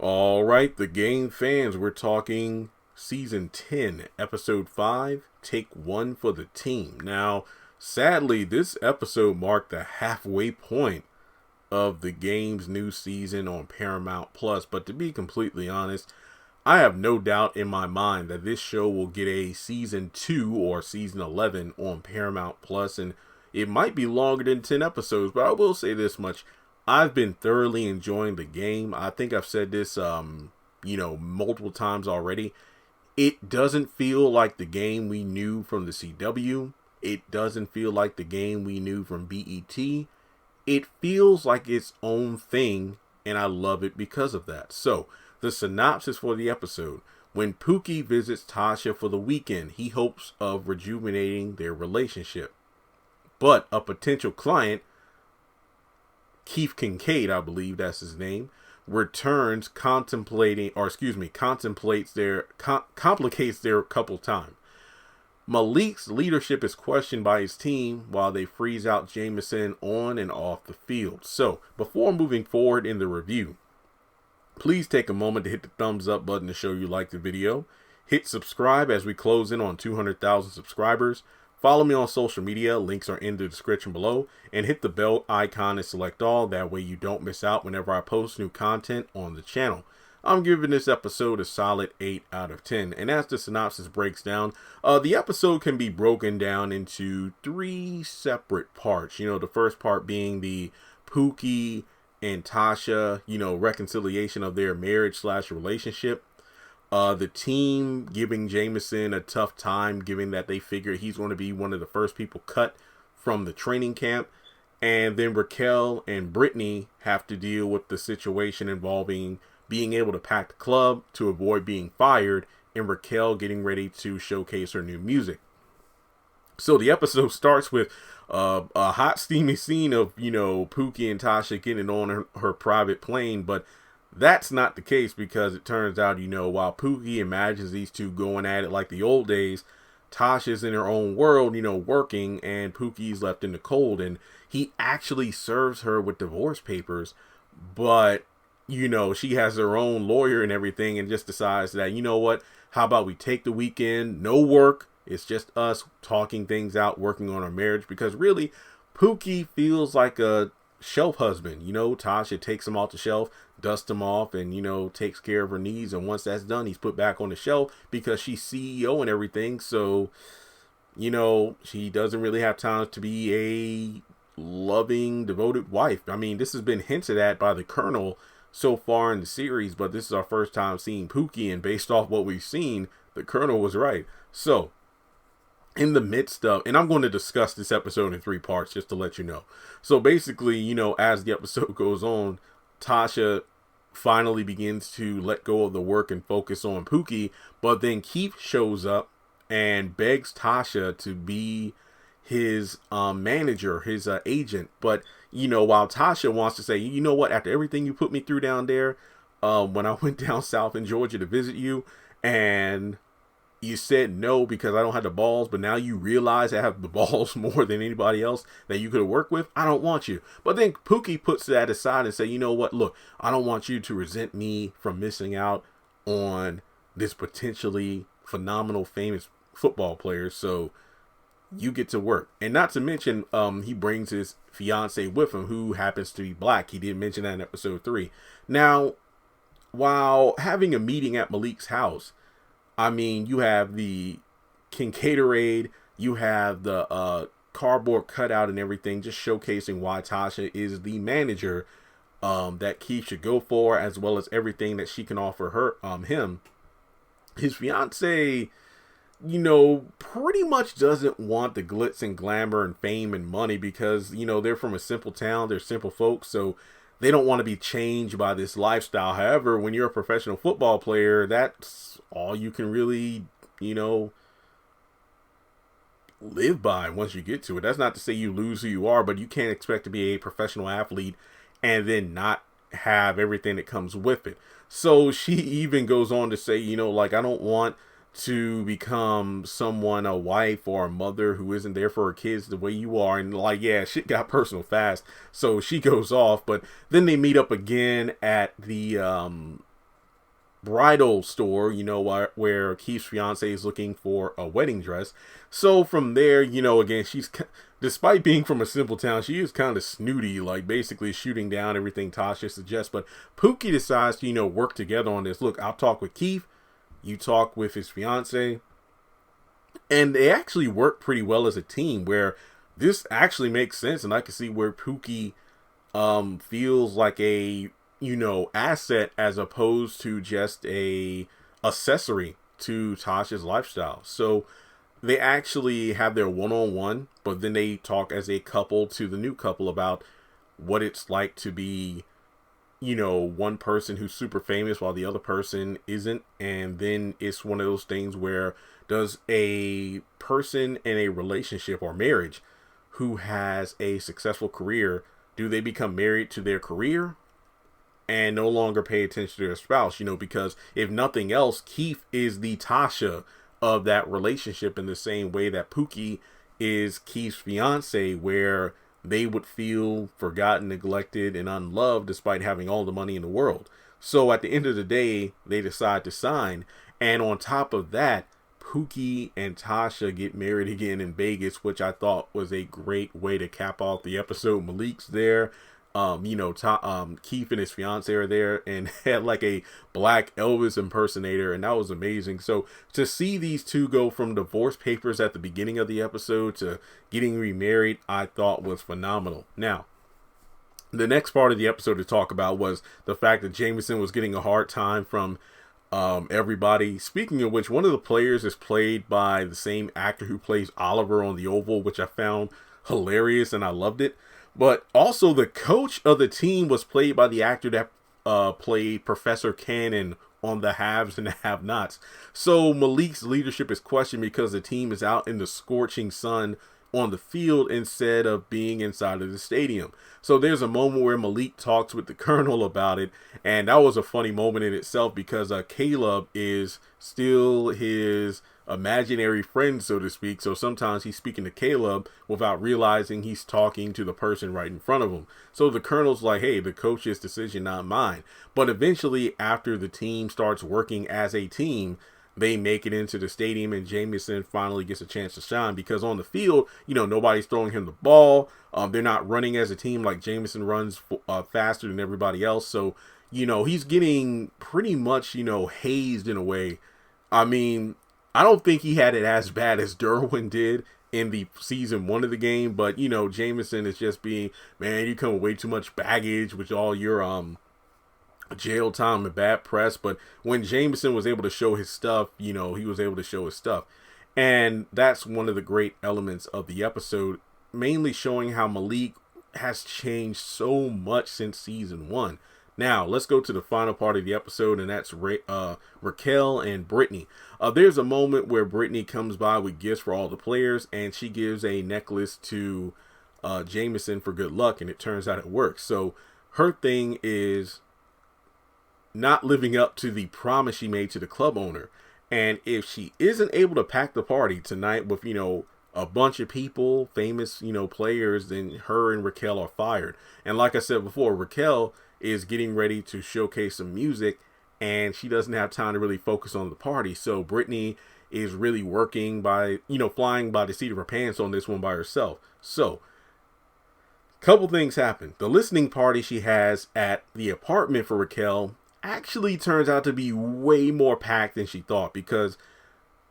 All right, the game fans, we're talking season 10, episode 5, take 1 for the team. Now, sadly, this episode marked the halfway point of the game's new season on Paramount Plus, but to be completely honest, I have no doubt in my mind that this show will get a season 2 or season 11 on Paramount Plus, and it might be longer than 10 episodes, but I will say this much. I've been thoroughly enjoying the game. I think I've said this, multiple times already. It doesn't feel like the game we knew from the CW. It doesn't feel like the game we knew from BET. It feels like its own thing, and I love it because of that. So, the synopsis for the episode. When Pookie visits Tasha for the weekend, he hopes of rejuvenating their relationship. But a potential client, Keith Kincaid, I believe that's his name, returns complicates their couple time. Malik's leadership is questioned by his team while they freeze out Jameson on and off the field. So, before moving forward in the review, please take a moment to hit the thumbs up button to show you like the video. Hit subscribe as we close in on 200,000 subscribers. Follow me on social media, links are in the description below, and hit the bell icon and select all, that way you don't miss out whenever I post new content on the channel. I'm giving this episode a solid 8 out of 10, and as the synopsis breaks down, the episode can be broken down into 3 separate parts. The first part being the Pookie and Tasha, reconciliation of their marriage/relationship. The team giving Jameson a tough time, given that they figure he's going to be one of the first people cut from the training camp. And then Raquel and Brittany have to deal with the situation involving being able to pack the club to avoid being fired, and Raquel getting ready to showcase her new music. So the episode starts with a hot, steamy scene of, Pookie and Tasha getting on her private plane, but that's not the case, because it turns out, while Pookie imagines these two going at it like the old days, Tasha's in her own world, working, and Pookie's left in the cold, and he actually serves her with divorce papers, but, she has her own lawyer and everything, and just decides that, what, how about we take the weekend, no work, it's just us talking things out, working on our marriage, because really, Pookie feels like a shelf husband. Tasha takes him off the shelf, dusts him off, and takes care of her needs, and once that's done, he's put back on the shelf because she's CEO and everything. So she doesn't really have time to be a loving, devoted wife. I mean, this has been hinted at by the Colonel so far in the series, but this is our first time seeing Pookie, and based off what we've seen, the Colonel was right. So in the midst of, and I'm going to discuss this episode in 3 parts just to let you know. So basically, as the episode goes on, Tasha finally begins to let go of the work and focus on Pookie, but then Keith shows up and begs Tasha to be his manager, his agent. But, while Tasha wants to say, what, after everything you put me through down there, when I went down south in Georgia to visit you, and you said no because I don't have the balls, but now you realize I have the balls more than anybody else that you could have worked with, I don't want you. But then Pookie puts that aside and say, what, look, I don't want you to resent me from missing out on this potentially phenomenal, famous football player, so you get to work. And not to mention, he brings his fiance with him, who happens to be black. He did mention that in episode 3. Now, while having a meeting at Malik's house, I mean, you have the Kincaidorade, you have the cardboard cutout and everything, just showcasing why Tasha is the manager that Keith should go for, as well as everything that she can offer him. His fiance, pretty much doesn't want the glitz and glamour and fame and money, because, they're from a simple town, they're simple folks, so they don't want to be changed by this lifestyle. However, when you're a professional football player, that's all you can really, live by once you get to it. That's not to say you lose who you are, but you can't expect to be a professional athlete and then not have everything that comes with it. So she even goes on to say, I don't want to become someone, a wife or a mother who isn't there for her kids the way you are. And like, yeah, shit got personal fast. So she goes off, but then they meet up again at the bridal store, where Keith's fiance is looking for a wedding dress. So from there, again, despite being from a simple town, she is kind of snooty, like basically shooting down everything Tasha suggests. But Pookie decides to, work together on this. Look, I'll talk with Keith, you talk with his fiance. And they actually work pretty well as a team, where this actually makes sense. And I can see where Pookie feels like a asset as opposed to just a accessory to Tasha's lifestyle. So they actually have their one-on-one, but then they talk as a couple to the new couple about what it's like to be, one person who's super famous while the other person isn't. And then it's one of those things where, does a person in a relationship or marriage who has a successful career, do they become married to their career and no longer pay attention to their spouse? Because if nothing else, Keith is the Tasha of that relationship, in the same way that Pookie is Keith's fiance, where they would feel forgotten, neglected, and unloved despite having all the money in the world. So at the end of the day, they decide to sign. And on top of that, Pookie and Tasha get married again in Vegas, which I thought was a great way to cap off the episode. Malik's there. Keith and his fiance are there, and had like a black Elvis impersonator, and that was amazing. So to see these two go from divorce papers at the beginning of the episode to getting remarried, I thought was phenomenal. Now, the next part of the episode to talk about was the fact that Jameson was getting a hard time from everybody. Speaking of which, one of the players is played by the same actor who plays Oliver on The Oval, which I found hilarious and I loved it. But also the coach of the team was played by the actor that played Professor Cannon on The Haves and the Have-Nots. So Malik's leadership is questioned because the team is out in the scorching sun on the field instead of being inside of the stadium. So there's a moment where Malik talks with the Colonel about it, and that was a funny moment in itself, because Caleb is still his imaginary friend, so to speak. So sometimes he's speaking to Caleb without realizing he's talking to the person right in front of him. So the Colonel's like, hey, the coach's decision, not mine. But eventually, after the team starts working as a team, they make it into the stadium, and Jameson finally gets a chance to shine, because on the field, nobody's throwing him the ball. They're not running as a team. Like, Jameson runs faster than everybody else. So, he's getting pretty much, hazed in a way. I mean, I don't think he had it as bad as Derwin did in the season 1 of the game, but, Jameson is just being, man, you come with way too much baggage with all your, jail time and bad press. But when Jameson was able to show his stuff, he was able to show his stuff. And that's one of the great elements of the episode, mainly showing how Malik has changed so much since season 1. Now, let's go to the final part of the episode, and that's Raquel and Brittany. There's a moment where Brittany comes by with gifts for all the players, and she gives a necklace to Jameson for good luck, and it turns out it works. So her thing is not living up to the promise she made to the club owner. And if she isn't able to pack the party tonight with, a bunch of people, famous, players, then her and Raquel are fired. And like I said before, Raquel is getting ready to showcase some music, and she doesn't have time to really focus on the party. So Brittany is really working by, flying by the seat of her pants on this one by herself. So, couple things happen. The listening party she has at the apartment for Raquel actually turns out to be way more packed than she thought, because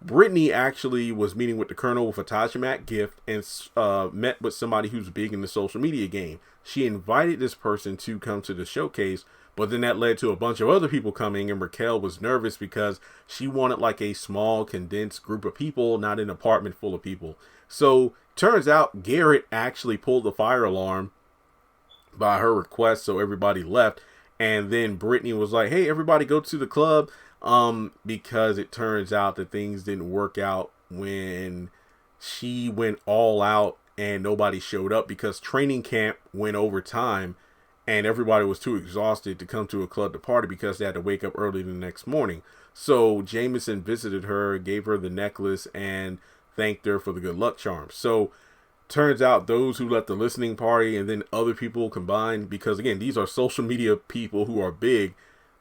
Brittany actually was meeting with the Colonel with a Tasha Mack gift, and met with somebody who's big in the social media game. She invited this person to come to the showcase, but then that led to a bunch of other people coming, and Raquel was nervous because she wanted like a small, condensed group of people, not an apartment full of people. So turns out Garrett actually pulled the fire alarm by her request, so everybody left. And then Brittany was like, hey, everybody go to the club, because it turns out that things didn't work out when she went all out and nobody showed up, because training camp went over time and everybody was too exhausted to come to a club to party because they had to wake up early the next morning. So Jameson visited her, gave her the necklace, and thanked her for the good luck charm. So turns out those who left the listening party and then other people combined, because again, these are social media people who are big,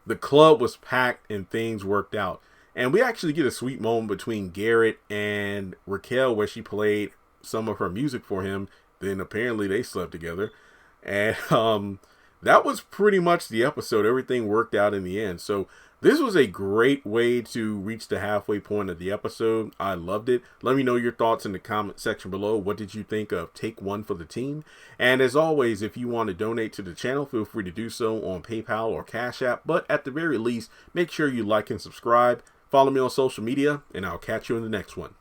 The club was packed and things worked out. And we actually get a sweet moment between Garrett and Raquel where she played some of her music for him. Then apparently they slept together. And that was pretty much the episode. Everything worked out in the end. So this was a great way to reach the halfway point of the episode. I loved it. Let me know your thoughts in the comment section below. What did you think of Take One for the team? And as always, if you want to donate to the channel, feel free to do so on PayPal or Cash App. But at the very least, make sure you like and subscribe. Follow me on social media, and I'll catch you in the next one.